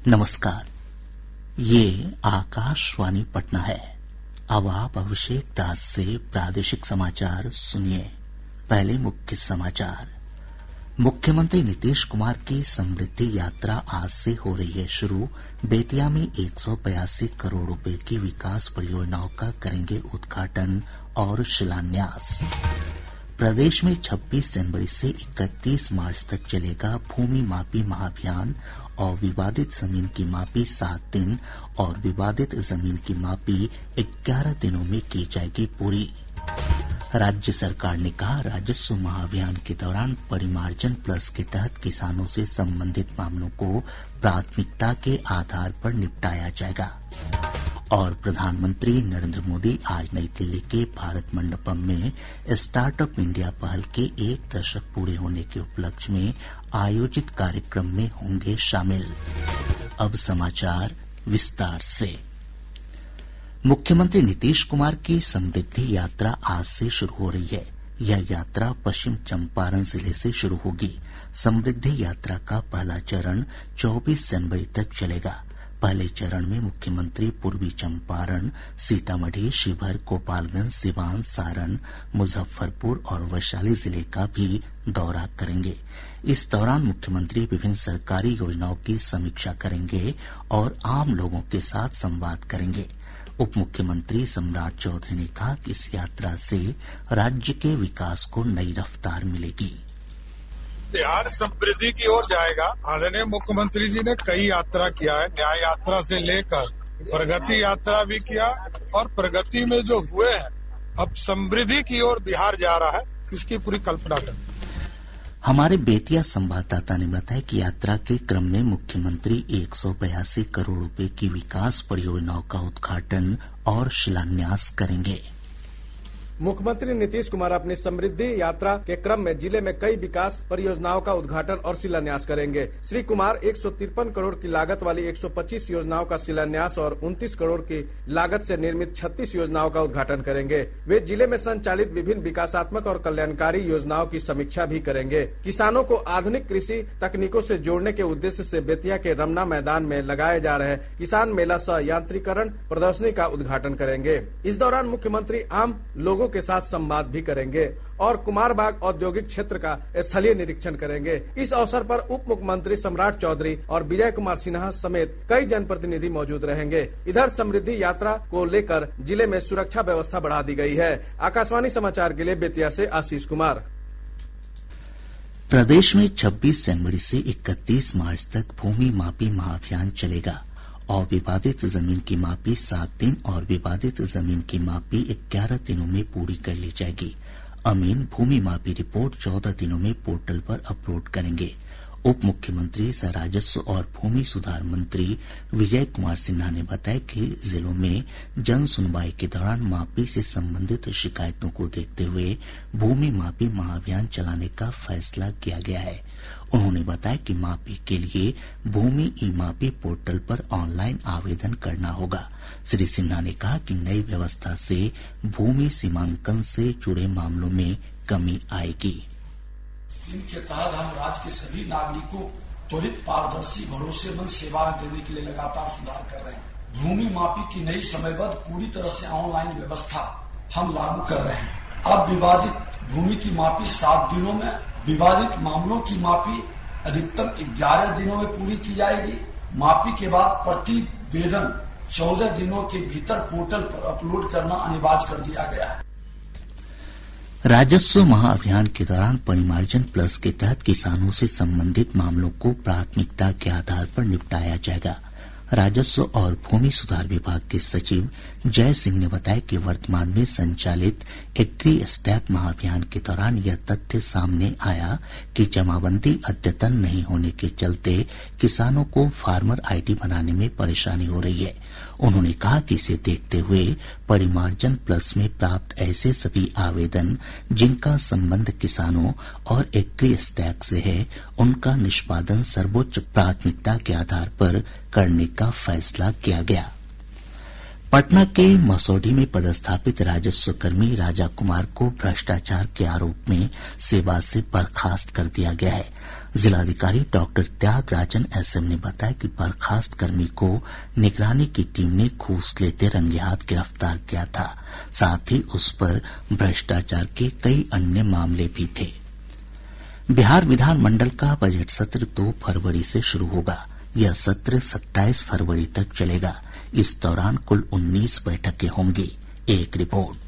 नमस्कार, ये आकाशवाणी पटना है। अब आप अभिषेक दास से प्रादेशिक समाचार सुनिए। पहले मुख्य समाचार। मुख्यमंत्री नीतीश कुमार की समृद्धि यात्रा आज से हो रही है शुरू। बेतिया में 182 करोड़ रुपए की विकास परियोजनाओं का करेंगे उद्घाटन और शिलान्यास। प्रदेश में 26 जनवरी से 31 मार्च तक चलेगा भूमि मापी महाअभियान और विवादित जमीन की मापी 7 दिन और विवादित जमीन की मापी 11 दिनों में की जाएगी पूरी। राज्य सरकार ने कहा, राजस्व महाअभियान के दौरान परिमार्जन प्लस के तहत किसानों से संबंधित मामलों को प्राथमिकता के आधार पर निपटाया जाएगा। और प्रधानमंत्री नरेंद्र मोदी आज नई दिल्ली के भारत मंडपम में स्टार्टअप इंडिया पहल के 1 दशक पूरे होने के उपलक्ष्य में आयोजित कार्यक्रम में होंगे शामिल। अब समाचार विस्तार से। मुख्यमंत्री नीतीश कुमार की समृद्धि यात्रा आज से शुरू हो रही है। यह यात्रा पश्चिम चंपारण जिले से शुरू होगी। समृद्धि यात्रा का पहला चरण 24 जनवरी तक चलेगा। पहले चरण में मुख्यमंत्री पूर्वी चंपारण, सीतामढ़ी, शिवहर, गोपालगंज, सिवान, सारण, मुजफ्फरपुर और वैशाली जिले का भी दौरा करेंगे। इस दौरान मुख्यमंत्री विभिन्न सरकारी योजनाओं की समीक्षा करेंगे और आम लोगों के साथ संवाद करेंगे। उप मुख्यमंत्री सम्राट चौधरी ने कहा कि इस यात्रा से राज्य के विकास को नई रफ्तार मिलेगी। बिहार समृद्धि की ओर जाएगा। आदरणीय मुख्यमंत्री जी ने कई यात्रा किया है, न्याय यात्रा से लेकर प्रगति यात्रा भी किया और प्रगति में जो हुए हैं, अब समृद्धि की ओर बिहार जा रहा है, इसकी पूरी कल्पना करें। हमारे बेतिया संवाददाता ने बताया कि यात्रा के क्रम में मुख्यमंत्री 182 करोड़ रुपए की विकास परियोजनाओं का उद्घाटन और शिलान्यास करेंगे। मुख्यमंत्री नीतीश कुमार अपनी समृद्धि यात्रा के क्रम में जिले में कई विकास परियोजनाओं का उद्घाटन और शिलान्यास करेंगे। श्री कुमार 153 करोड़ की लागत वाली 125 योजनाओं का शिलान्यास और 29 करोड़ की लागत से निर्मित 36 योजनाओं का उद्घाटन करेंगे। वे जिले में संचालित विभिन्न विकासात्मक और कल्याणकारी योजनाओं की समीक्षा भी करेंगे। किसानों को आधुनिक कृषि तकनीकों से जोड़ने के उद्देश्य से बेतिया के रमना मैदान में लगाए जा रहे किसान मेला सह यांत्रिकरण प्रदर्शनी का उद्घाटन करेंगे। इस दौरान मुख्यमंत्री आम लोगों के साथ संवाद भी करेंगे और कुमारबाग औद्योगिक क्षेत्र का स्थलीय निरीक्षण करेंगे। इस अवसर पर उप मुख्यमंत्री सम्राट चौधरी और विजय कुमार सिन्हा समेत कई जनप्रतिनिधि मौजूद रहेंगे। इधर समृद्धि यात्रा को लेकर जिले में सुरक्षा व्यवस्था बढ़ा दी गई है। आकाशवाणी समाचार के लिए बेतिया से आशीष कुमार। प्रदेश में 26 जनवरी से 31 मार्च तक भूमि मापी महाअभियान चलेगा और विवादित जमीन की मापी 7 दिन और विवादित जमीन की मापी 11 दिनों में पूरी कर ली जाएगी। अमीन भूमि मापी रिपोर्ट 14 दिनों में पोर्टल पर अपलोड करेंगे। उप मुख्यमंत्री सह राजस्व और भूमि सुधार मंत्री विजय कुमार सिन्हा ने बताया कि जिलों में जन सुनवाई के दौरान मापी से संबंधित शिकायतों को देखते हुए भूमि मापी महाअभियान चलाने का फैसला किया गया है। उन्होंने बताया कि मापी के लिए भूमि ई मापी पोर्टल पर ऑनलाइन आवेदन करना होगा। श्री सिन्हा ने कहा कि नई व्यवस्था से भूमि सीमांकन से जुड़े मामलों में कमी आएगी। इनके तहत हम राज्य के सभी नागरिकों त्वरित, पारदर्शी, भरोसेमंद सेवा देने के लिए लगातार सुधार कर रहे हैं। भूमि मापी की नई समयबद्ध पूरी तरह से ऑनलाइन व्यवस्था हम लागू कर रहे हैं। अब विवादित भूमि की मापी 7 दिनों में, विवादित मामलों की मापी अधिकतम 11 दिनों में पूरी की जाएगी। मापी के बाद प्रतिवेदन 14 दिनों के भीतर पोर्टल पर अपलोड करना अनिवार्य कर दिया गया है। राजस्व महाअभियान के दौरान परिमार्जन प्लस के तहत किसानों से संबंधित मामलों को प्राथमिकता के आधार पर निपटाया जाएगा। राजस्व और भूमि सुधार विभाग के सचिव जय सिंह ने बताया कि वर्तमान में संचालित एग्री स्टैक महाअभियान के दौरान यह तथ्य सामने आया कि जमाबंदी अद्यतन नहीं होने के चलते किसानों को फार्मर आईडी बनाने में परेशानी हो रही है। उन्होंने कहा कि इसे देखते हुए परिमार्जन प्लस में प्राप्त ऐसे सभी आवेदन जिनका संबंध किसानों और एग्री स्टैक से है, उनका निष्पादन सर्वोच्च प्राथमिकता के आधार पर करने का फैसला किया गया। पटना के मसौढी में पदस्थापित राजस्व कर्मी राजा कुमार को भ्रष्टाचार के आरोप में सेवा से बर्खास्त कर दिया गया है। जिलाधिकारी डॉक्टर त्यागराजन एसएम ने बताया कि बर्खास्त कर्मी को निगरानी की टीम ने घूस लेते रंगे हाथ गिरफ्तार किया था। साथ ही उस पर भ्रष्टाचार के कई अन्य मामले भी थे। बिहार विधानमंडल का बजट सत्र 2 फरवरी से शुरू होगा। यह सत्र 27 फरवरी तक चलेगा। इस दौरान कुल 19 बैठकें होंगी। एक रिपोर्ट।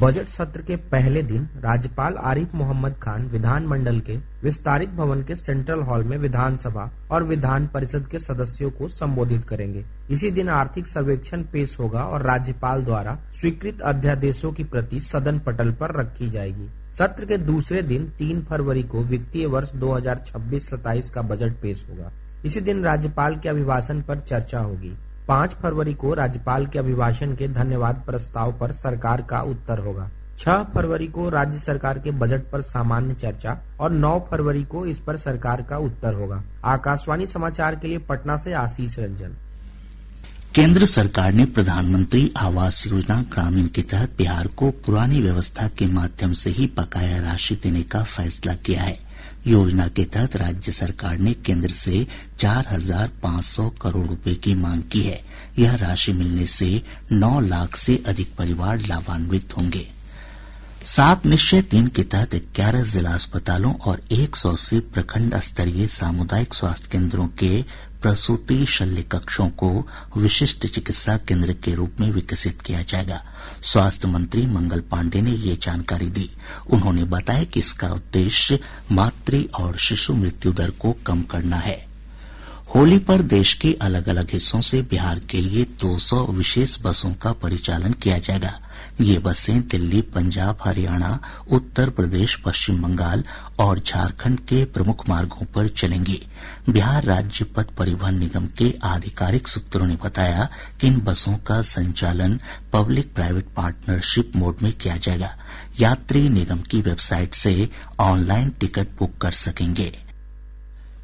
बजट सत्र के पहले दिन राज्यपाल आरिफ मोहम्मद खान विधानमंडल के विस्तारित भवन के सेंट्रल हॉल में विधानसभा और विधान परिषद के सदस्यों को संबोधित करेंगे। इसी दिन आर्थिक सर्वेक्षण पेश होगा और राज्यपाल द्वारा स्वीकृत अध्यादेशों की प्रति सदन पटल पर रखी जाएगी। सत्र के दूसरे दिन 3 फरवरी को वित्तीय वर्ष 2026-27 का बजट पेश होगा। इसी दिन राज्यपाल के अभिभाषण पर चर्चा होगी। 5 फरवरी को राज्यपाल के अभिभाषण के धन्यवाद प्रस्ताव पर सरकार का उत्तर होगा। 6 फरवरी को राज्य सरकार के बजट पर सामान्य चर्चा और 9 फरवरी को इस पर सरकार का उत्तर होगा। आकाशवाणी समाचार के लिए पटना से आशीष रंजन। केंद्र सरकार ने प्रधानमंत्री आवास योजना ग्रामीण के तहत बिहार को पुरानी व्यवस्था के माध्यम से ही बकाया राशि देने का फैसला किया है। योजना के तहत राज्य सरकार ने केंद्र से 4,500 करोड़ रुपए की मांग की है। यह राशि मिलने से 9 लाख से अधिक परिवार लाभान्वित होंगे। 7 निश्चय 3 के तहत 11 जिला अस्पतालों और 180 प्रखंड स्तरीय सामुदायिक स्वास्थ्य केंद्रों के प्रसूति शल्य कक्षों को विशिष्ट चिकित्सा केंद्र के रूप में विकसित किया जाएगा। स्वास्थ्य मंत्री मंगल पांडे ने ये जानकारी दी। उन्होंने बताया कि इसका उद्देश्य मातृ और शिशु मृत्यु दर को कम करना है। होली पर देश के अलग अलग हिस्सों से बिहार के लिए 200 विशेष बसों का परिचालन किया जाएगा। ये बसें दिल्ली, पंजाब, हरियाणा, उत्तर प्रदेश, पश्चिम बंगाल और झारखंड के प्रमुख मार्गों पर चलेंगी। बिहार राज्य पथ परिवहन निगम के आधिकारिक सूत्रों ने बताया कि इन बसों का संचालन पब्लिक प्राइवेट पार्टनरशिप मोड में किया जाएगा। यात्री निगम की वेबसाइट से ऑनलाइन टिकट बुक कर सकेंगे।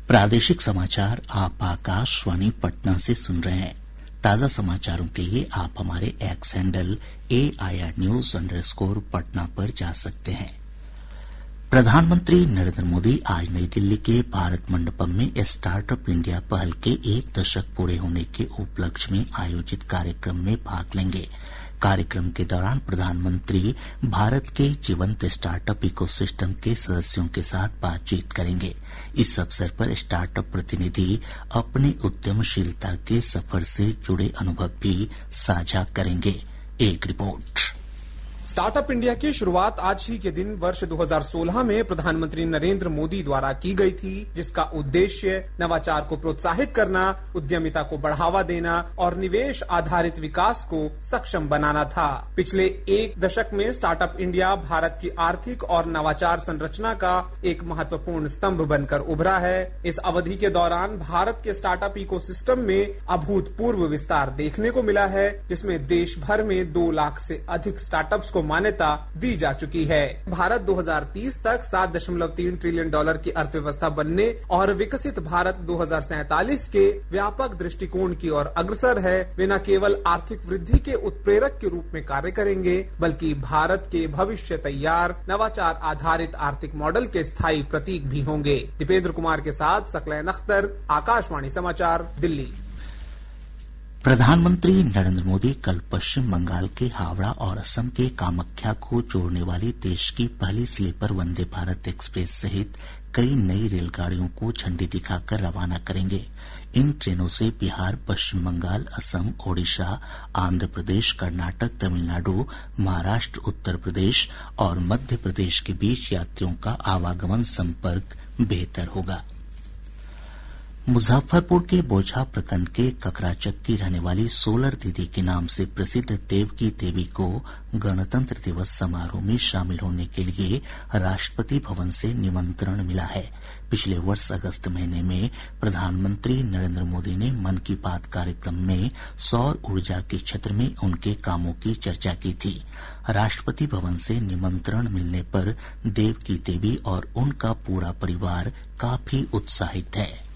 प्रादेशिक समाचार आप आकाशवाणी पटना से सुन रहे हैं। ताजा समाचारों के लिए आप हमारे x handle AIR News_ Patna पर जा सकते हैं। प्रधानमंत्री नरेंद्र मोदी आज नई दिल्ली के भारत मंडपम में स्टार्टअप इंडिया पहल के 1 दशक पूरे होने के उपलक्ष्य में आयोजित कार्यक्रम में भाग लेंगे। कार्यक्रम के दौरान प्रधानमंत्री भारत के जीवंत स्टार्टअप इकोसिस्टम के सदस्यों के साथ बातचीत करेंगे। इस अवसर पर स्टार्टअप प्रतिनिधि अपने उद्यमशीलता के सफर से जुड़े अनुभव भी साझा करेंगे। एक रिपोर्ट। स्टार्टअप इंडिया की शुरुआत आज ही के दिन वर्ष 2016 में प्रधानमंत्री नरेंद्र मोदी द्वारा की गई थी, जिसका उद्देश्य नवाचार को प्रोत्साहित करना, उद्यमिता को बढ़ावा देना और निवेश आधारित विकास को सक्षम बनाना था। पिछले 1 दशक में स्टार्टअप इंडिया भारत की आर्थिक और नवाचार संरचना का एक महत्वपूर्ण स्तंभ बनकर उभरा है। इस अवधि के दौरान भारत के स्टार्टअप इकोसिस्टम में अभूतपूर्व विस्तार देखने को मिला है, जिसमें देश भर में 2 लाख से अधिक स्टार्टअप्स को मान्यता दी जा चुकी है। भारत 2030 तक $7.3 ट्रिलियन की अर्थव्यवस्था बनने और विकसित भारत 2047 के व्यापक दृष्टिकोण की ओर अग्रसर है। वे न केवल आर्थिक वृद्धि के उत्प्रेरक के रूप में कार्य करेंगे, बल्कि भारत के भविष्य तैयार नवाचार आधारित आर्थिक मॉडल के स्थायी प्रतीक भी होंगे। दीपेंद्र कुमार के साथ सकलैन अख्तर, आकाशवाणी समाचार, दिल्ली। प्रधानमंत्री नरेंद्र मोदी कल पश्चिम बंगाल के हावड़ा और असम के कामाख्या को जोड़ने वाली देश की पहली स्लीपर वंदे भारत एक्सप्रेस सहित कई नई रेलगाड़ियों को झंडी दिखाकर रवाना करेंगे। इन ट्रेनों से बिहार, पश्चिम बंगाल, असम, ओडिशा, आंध्र प्रदेश, कर्नाटक, तमिलनाडु, महाराष्ट्र, उत्तर प्रदेश और मध्य प्रदेश के बीच यात्रियों का आवागमन संपर्क बेहतर होगा। मुजफ्फरपुर के बोचहा प्रखंड के ककराचक की रहने वाली सोलर दीदी के नाम से प्रसिद्ध देवकी देवी को गणतंत्र दिवस समारोह में शामिल होने के लिए राष्ट्रपति भवन से निमंत्रण मिला है। पिछले वर्ष अगस्त महीने में प्रधानमंत्री नरेंद्र मोदी ने मन की बात कार्यक्रम में सौर ऊर्जा के क्षेत्र में उनके कामों की चर्चा की थी। राष्ट्रपति भवन से निमंत्रण मिलने पर देवकी देवी और उनका पूरा परिवार काफी उत्साहित है।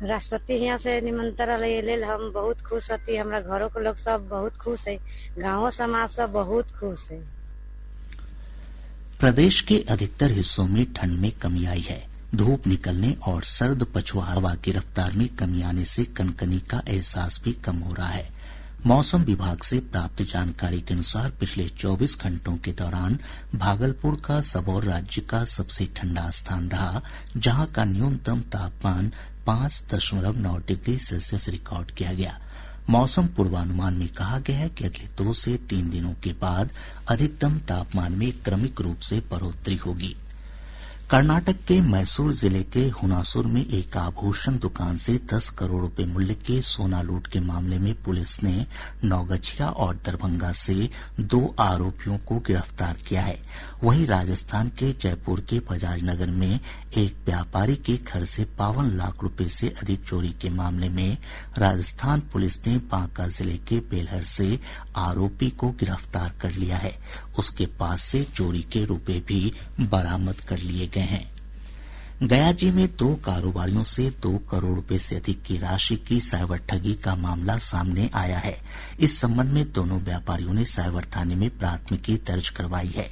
राष्ट्रपति यहाँ से निमंत्रण लेल हम बहुत खुश हती। हमारा घरों के लोग सब बहुत खुश है, गाँव समाज सब बहुत खुश है। प्रदेश के अधिकतर हिस्सों में ठंड में कमी आई है। धूप निकलने और सर्द पछुआ हवा की रफ्तार में कमी आने से कनकनी का एहसास भी कम हो रहा है। मौसम विभाग से प्राप्त जानकारी के अनुसार पिछले 24 घंटों के दौरान भागलपुर का सबौर राज्य का सबसे ठंडा स्थान रहा, जहां का न्यूनतम तापमान 5.9 डिग्री सेल्सियस रिकॉर्ड किया गया। मौसम पूर्वानुमान में कहा गया है कि अगले 2 से 3 दिनों के बाद अधिकतम तापमान में क्रमिक रूप से बढ़ोतरी होगी। कर्नाटक के मैसूर जिले के हुनासुर में एक आभूषण दुकान से 10 करोड़ रुपए मूल्य के सोना लूट के मामले में पुलिस ने नौगछिया और दरभंगा से 2 आरोपियों को गिरफ्तार किया है। वहीं राजस्थान के जयपुर के बजाज नगर में एक व्यापारी के घर से 52 लाख रुपए से अधिक चोरी के मामले में राजस्थान पुलिस ने बांका जिले के बेलहर से आरोपी को गिरफ्तार कर लिया है। उसके पास से चोरी के रुपए भी बरामद कर लिए गए हैं। गया जी में 2 कारोबारियों से 2 करोड़ रुपए से अधिक की राशि की साइबर ठगी का मामला सामने आया है। इस संबंध में दोनों व्यापारियों ने साइबर थाने में प्राथमिकी दर्ज करवाई है।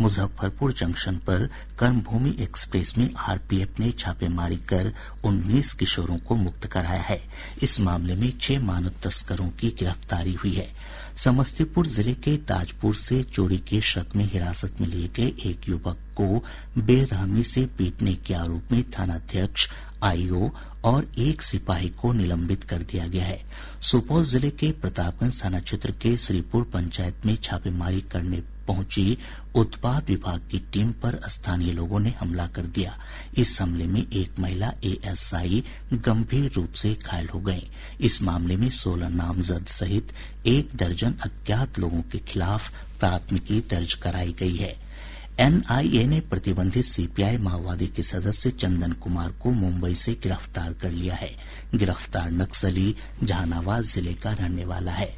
मुजफ्फरपुर जंक्शन पर कर्मभूमि एक्सप्रेस में आरपीएफ ने छापेमारी कर 19 किशोरों को मुक्त कराया है। इस मामले में 6 मानव तस्करों की गिरफ्तारी हुई है। समस्तीपुर जिले के ताजपुर से चोरी के शक में हिरासत में लिए गए एक युवक को बेरहमी से पीटने के आरोप में थानाध्यक्ष, आईओ और एक सिपाही को निलंबित कर दिया गया है। सुपौल जिले के प्रतापगंज थाना क्षेत्र के श्रीपुर पंचायत में छापेमारी करने पहुंची उत्पाद विभाग की टीम पर स्थानीय लोगों ने हमला कर दिया। इस हमले में एक महिला एएसआई गंभीर रूप से घायल हो गयी। इस मामले में 16 नामजद सहित 1 दर्जन अज्ञात लोगों के खिलाफ प्राथमिकी दर्ज कराई गई है। एनआईए ने प्रतिबंधित सीपीआई माओवादी के सदस्य चंदन कुमार को मुंबई से गिरफ्तार कर लिया है। गिरफ्तार नक्सली जहानाबाद जिले का रहने वाला है।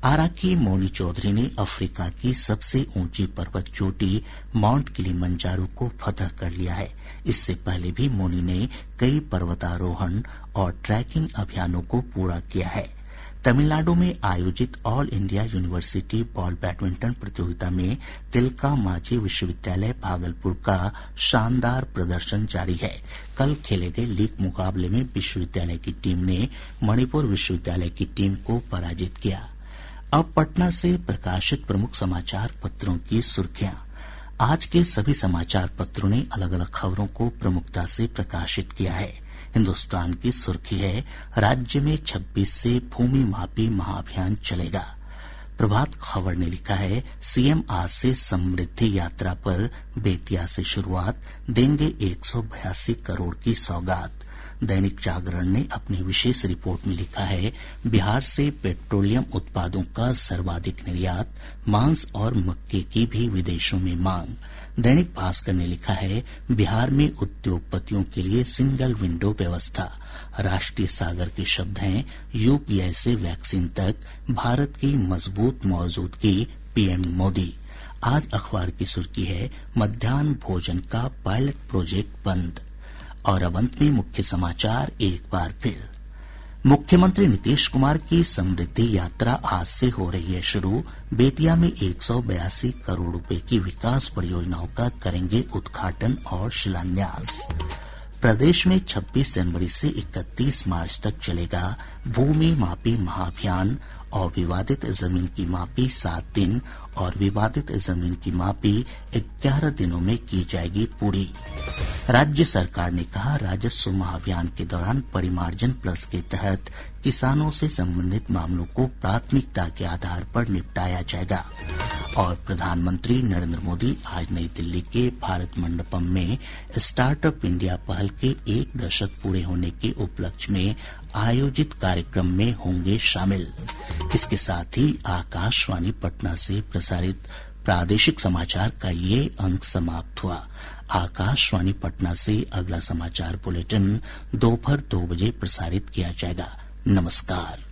आरा की मोनी चौधरी ने अफ्रीका की सबसे ऊंची पर्वत चोटी माउंट किलिमंजारो को फतह कर लिया है। इससे पहले भी मोनी ने कई पर्वतारोहण और ट्रैकिंग अभियानों को पूरा किया है। तमिलनाडु में आयोजित all India university ball badminton प्रतियोगिता में तिलका मांझी विश्वविद्यालय भागलपुर का शानदार प्रदर्शन जारी है। कल खेले गए लीग मुकाबले में विश्वविद्यालय की टीम ने मणिपुर विश्वविद्यालय की टीम को पराजित किया। अब पटना से प्रकाशित प्रमुख समाचार पत्रों की सुर्खियां। आज के सभी समाचार पत्रों ने अलग अलग खबरों को प्रमुखता से प्रकाशित किया है। हिन्दुस्तान की सुर्खी है, राज्य में 26 से भूमि मापी महाअभियान चलेगा। प्रभात खबर ने लिखा है, सीएम आज से समृद्धि यात्रा पर, बेतिया से शुरुआत, देंगे 182 करोड़ की सौगात। दैनिक जागरण ने अपनी विशेष रिपोर्ट में लिखा है, बिहार से पेट्रोलियम उत्पादों का सर्वाधिक निर्यात, मांस और मक्के की भी विदेशों में मांग। दैनिक भास्कर ने लिखा है, बिहार में उद्योगपतियों के लिए सिंगल विंडो व्यवस्था। राष्ट्रीय सागर के शब्द हैं, यूपीआई से वैक्सीन तक भारत की मजबूत मौजूदगी, पीएम मोदी। आज अखबार की सुर्खी है, मध्याह्न भोजन का पायलट प्रोजेक्ट बंद। और अब अंत में मुख्य समाचार एक बार फिर। मुख्यमंत्री नीतीश कुमार की समृद्धि यात्रा आज से हो रही है शुरू। बेतिया में 182 करोड़ रुपए की विकास परियोजनाओं का करेंगे उद्घाटन और शिलान्यास। प्रदेश में 26 जनवरी से 31 मार्च तक चलेगा भूमि मापी महाअभियान। और विवादित जमीन की मापी 7 दिन और विवादित जमीन की मापी 11 दिनों में की जाएगी पूरी। राज्य सरकार ने कहा, राजस्व महाअभियान के दौरान परिमार्जन प्लस के तहत किसानों से संबंधित मामलों को प्राथमिकता के आधार पर निपटाया जाएगा। और प्रधानमंत्री नरेंद्र मोदी आज नई दिल्ली के भारत मंडपम में स्टार्टअप इंडिया पहल के 1 दशक पूरे होने के उपलक्ष्य में आयोजित कार्यक्रम में होंगे शामिल। इसके साथ ही आकाशवाणी पटना से प्रसारित प्रादेशिक समाचार का ये अंक समाप्त हुआ। आकाशवाणी पटना से अगला समाचार बुलेटिन दोपहर 2 बजे प्रसारित किया जाएगा। नमस्कार।